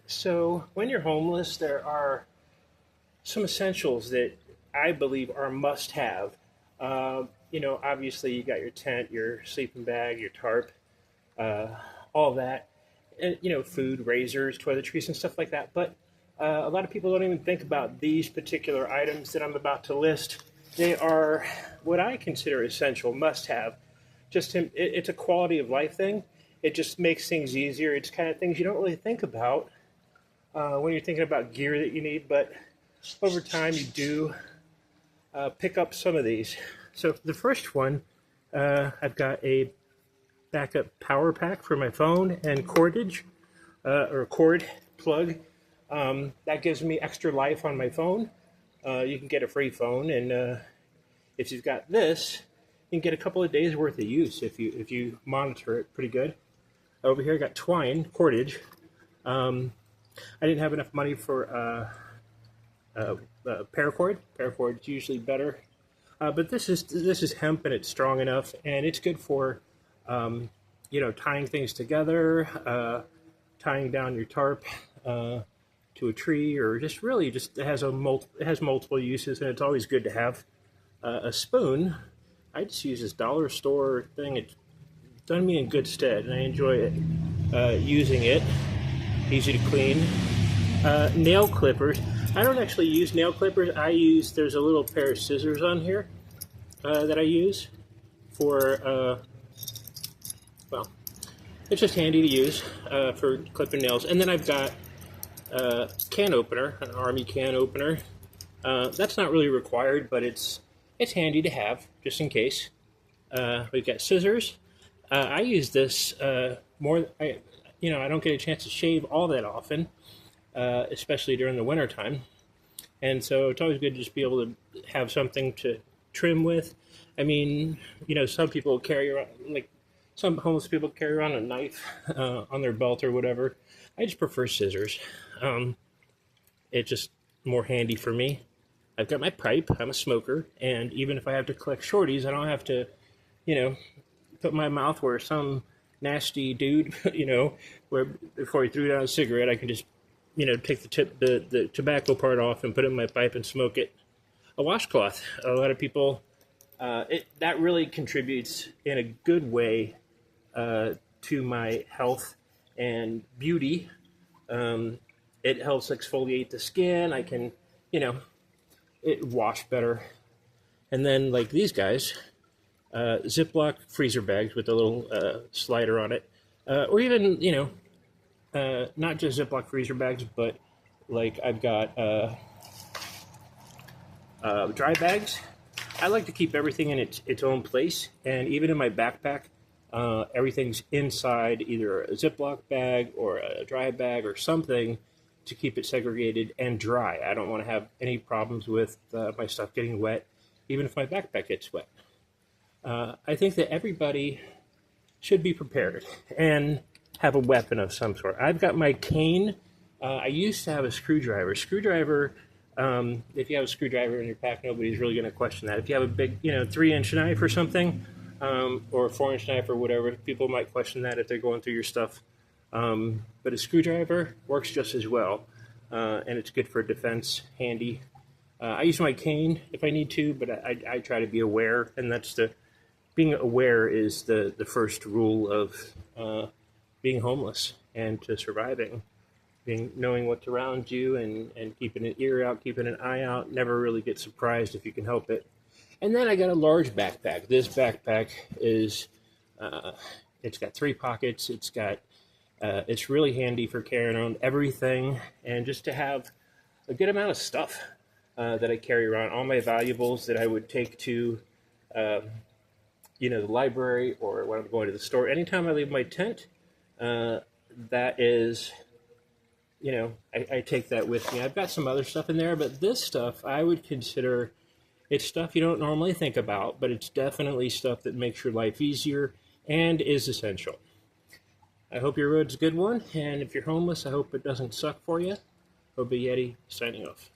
So, when you're homeless, there are some essentials that I believe are must have. Obviously, you got your tent, your sleeping bag, your tarp, uh, all that, and, food, razors, toiletries, and stuff like that. But a lot of people don't even think about these particular items that I'm about to list. They are what I consider essential, must have. It's a quality of life thing. It just makes things easier. It's kind of things you don't really think about when you're thinking about gear that you need, but over time you do pick up some of these. So the first one, I've got a backup power pack for my phone and cordage or cord plug. That gives me extra life on my phone. You can get a free phone, and if you've got this, you can get a couple of days worth of use if you monitor it pretty good. Over here, I got twine cordage. I didn't have enough money for paracord. Paracord's usually better, but this is hemp and it's strong enough, and it's good for tying things together, tying down your tarp to a tree, or just it has multiple uses, and it's always good to have a spoon. I just use this dollar store thing. It's done me in good stead, and I enjoy it using it. Easy to clean. Nail clippers. I don't actually use nail clippers. There's a little pair of scissors on here that I use for, it's just handy to use for clipping nails. And then I've got a can opener, an army can opener. That's not really required, but it's handy to have just in case. We've got scissors. I use this more. I don't get a chance to shave all that often, especially during the winter time. And so it's always good to just be able to have something to trim with. I mean, some people carry around, like some homeless people carry around a knife on their belt or whatever. I just prefer scissors. It's just more handy for me. I've got my pipe. I'm a smoker. And even if I have to collect shorties, I don't have to, put my mouth where some nasty dude, where before he threw down a cigarette, I can just, take the tobacco part off and put it in my pipe and smoke it. A washcloth. A lot of people, that really contributes in a good way to my health and beauty. It helps exfoliate the skin. I can, it wash better. And then like these guys, Ziploc freezer bags with a little slider on it, or even not just Ziploc freezer bags, but like I've got dry bags. I like to keep everything in its own place, and even in my backpack, everything's inside either a Ziploc bag or a dry bag or something to keep it segregated and dry. I don't want to have any problems with my stuff getting wet, even if my backpack gets wet. I think that everybody should be prepared and have a weapon of some sort. I've got my cane. I used to have a screwdriver. If you have a screwdriver in your pack, nobody's really going to question that. If you have a big, 3-inch knife or something, or a 4-inch knife or whatever, people might question that if they're going through your stuff. But a screwdriver works just as well, and it's good for defense, handy. I use my cane if I need to, but I try to be aware, and being aware is the first rule of being homeless and to surviving. Knowing what's around you and keeping an ear out, keeping an eye out, never really get surprised if you can help it. And then I got a large backpack. This backpack is, it's got 3 pockets. It's really handy for carrying around everything and just to have a good amount of stuff that I carry around. All my valuables that I would take to, the library or when I'm going to the store. Anytime I leave my tent, that is... I take that with me. I've got some other stuff in there, but this stuff I would consider, it's stuff you don't normally think about, but it's definitely stuff that makes your life easier and is essential. I hope your road's a good one, and if you're homeless, I hope it doesn't suck for you. Hobo Yeti, signing off.